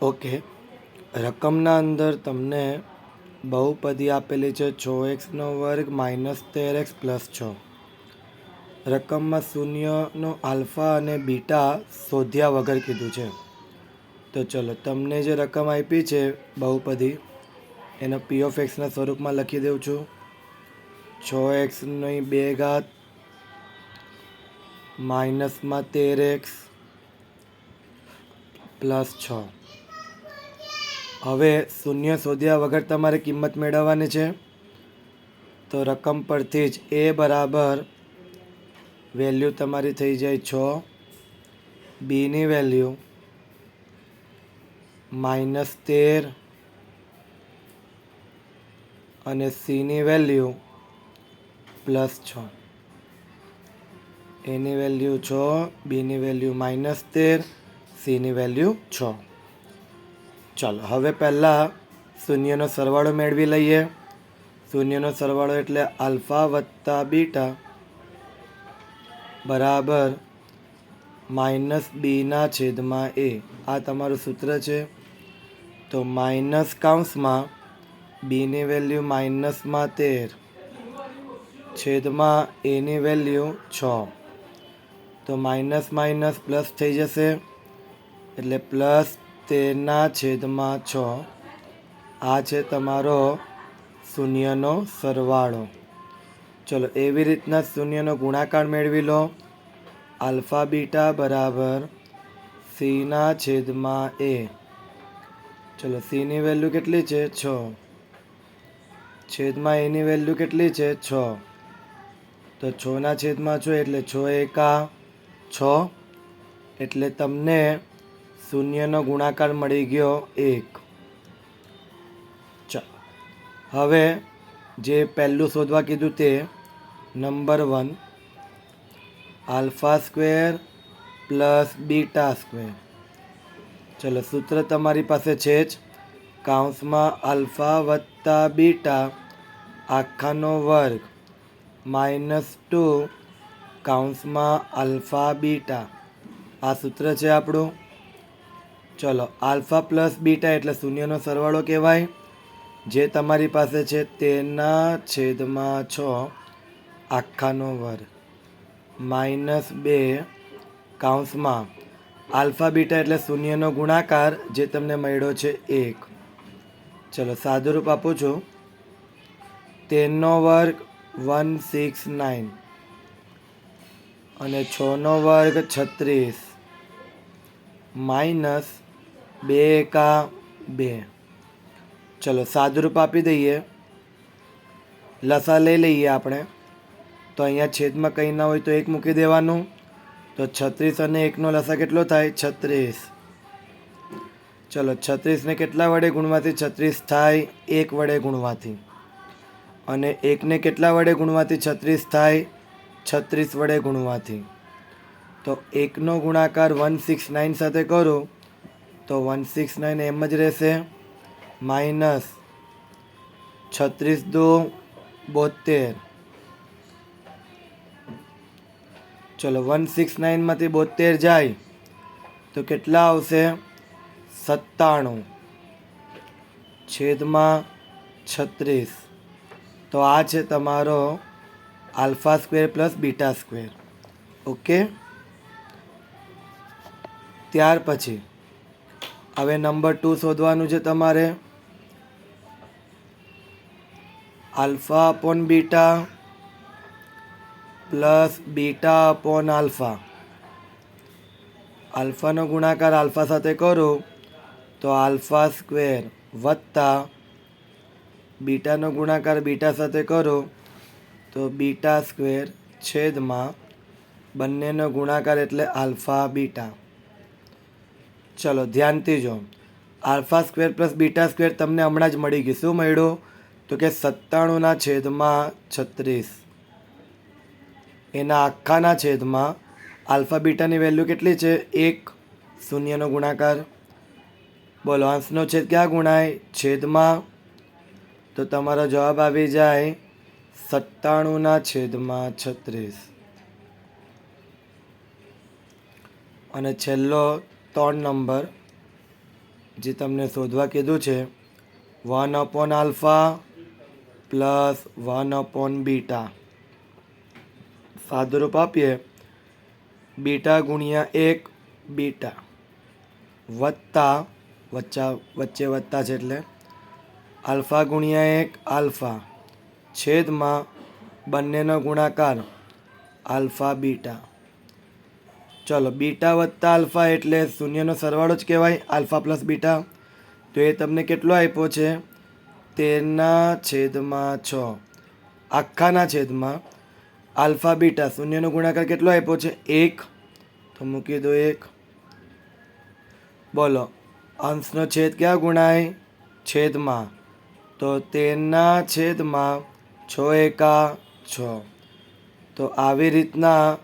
Okay, રકમના અંદર તમને બહુપદી આપેલી છે 6x² -13x+6. રકમમાં શૂન્યનો આલ્ફા અને બીટા શોધ્યા વગર કીધું છે. તો ચલો, તમને જે રકમ આપી છે બહુપદી એનો p(x) ના સ્વરૂપમાં લખી દઉં છું. 6x² -13x +6. હવે શૂન્ય શોધ્યા વગર તમારે કિંમત મેળવવાની છે. તો રકમ પરથી જ a બરાબર વેલ્યુ તમારી થઈ જાય 6, બીની વેલ્યુ -13 અને સીની વેલ્યુ +6. એની વેલ્યુ 6, બીની વેલ્યુ -13, સીની વેલ્યુ 6. ચાલો, હવે પહેલાં શૂન્યનો સરવાળો મેળવી લઈએ. શૂન્યનો સરવાળો એટલે આલ્ફા વત્તા બીટા બરાબર -b/a. આ તમારું સૂત્ર છે. તો માઇનસ કૌંસમાં બીની વેલ્યુ -13 છેદમાં એની વેલ્યુ 6. તો માઇનસ માઇનસ પ્લસ થઈ જશે એટલે +13/6. આ છે તમારો શૂન્યનો સરવાળો. ચલો, એવી રીતના શૂન્યનો ગુણાકાર મેળવી લો. આલ્ફા બીટા બરાબર c/a. ચલો, સીની વેલ્યુ કેટલી છે? 6. છેદમાં એની વેલ્યુ કેટલી છે? 6. તો 6/6 એટલે 6 × 6 એટલે તમને શૂન્યનો ગુણાકાર મળી ગયો 1. ચાલો, હવે જે પહેલું શોધવા કીધું તે નંબર 1 α² + β². ચલો, સૂત્ર તમારી પાસે છે જ. કૌંસમાં આલ્ફા વત્તા બીટા આખાનો વર્ગ -2 કૌંસમાં આલ્ફા બીટા. આ સૂત્ર છે આપણું. ચલો, આલ્ફા પ્લસ બીટા એટલે શૂન્યનો સરવાળો કહેવાય. જે તમારી પાસે છે તેના છેદમાં 6 આખાનો વર્ગ -2 કૌંસમાં આલ્ફા બીટા એટલે શૂન્યનો ગુણાકાર જે તમને મળ્યો છે 1. ચલો, સાદુરૂપ આપું છું. 13 નો વર્ગ 169 અને 6 નો વર્ગ 36 માઇનસ 2 એકા 2. ચલો, સાદુરૂપ આપી દઈએ. લસા લઈ લઈએ આપણે. તો અહીંયા છેદમાં કંઈ ના હોય તો 1 મૂકી દેવાનું. તો 36 અને 1નો લસા કેટલો થાય? 36. ચલો, 36ને કેટલા વડે ગુણવાથી 36 થાય? 1 વડે ગુણવાથી. અને 1ને કેટલા વડે ગુણવાથી 36 થાય? 36 વડે ગુણવાથી. તો 1નો ગુણાકાર 169 સાથે કરો તો 169 એમ જ રહેશે. માઇનસ 36 × 2 = 72. ચલો, 169માંથી 72 જાય તો કેટલા આવશે? 97 છેદમાં 36. તો આ છે તમારો α² + β². ઓકે. ત્યાર પછી હવે નંબર 2 શોધવાનું છે તમારે. α/β + β/α. આલ્ફાનો ગુણાકાર આલ્ફા સાથે કરો તો α² વત્તા બીટાનો ગુણાકાર બીટા સાથે કરો તો β² છેદમાં બંનેનો ગુણાકાર એટલે આલ્ફા બીટા. ચલો, ધ્યાનથી જો. α² + β² તમને હમણાં જ મળી ગયું. શું મળ્યું? તો કે 97/36. એના આખાના છેદમાં આલ્ફા બીટાની વેલ્યુ કેટલી છે? 1. શૂન્યનો ગુણાકાર. બોલો, અંશનો છેદ ક્યાં ગુણાય? છેદમાં. તો તમારો જવાબ આવી જાય 97/36. અને છેલ્લો 3 નંબર જે તમને શોધવા કીધું છે 1/α પ્લસ 1/β. સાદુરૂપ આપીએ બીટા ગુણ્યા 1 બીટા વત્તા વચ્ચે વત્તા છે એટલે આલ્ફા ગુણ્યા 1 આલ્ફા છેદમાં બંનેનો ગુણાકાર આલ્ફા બીટા. ચલો બીટા વત્તા આલ્ફા એટલે શૂન્યનો સરવાળો જ કહેવાય આલ્ફા પ્લસ બીટા. તો એ તમને કેટલો આપ્યો છે 13/6 આખાના છેદમાં આલ્ફા બીટા શૂન્યનો ગુણાકાર કેટલો આપ્યો છે 1 તો મૂકી દો 1. બોલો અંશનો છેદ ક્યાં ગુણાય છેદમાં તો 13/6 તો આવી રીતના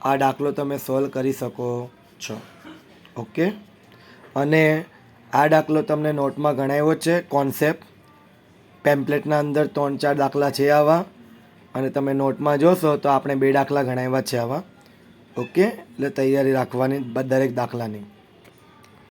આ દાખલો તમે સોલ્વ કરી શકો છો. ઓકે, અને આ દાખલો તમને નોટમાં ગણાવ્યો છે કોન્સેપ્ટ. પેમ્પલેટના અંદર 3-4 દાખલા છે આવા, અને તમે નોટમાં જોશો તો આપણે 2 દાખલા ગણાવ્યા છે આવા. ઓકે, એટલે તૈયારી રાખવાની દરેક દાખલાની.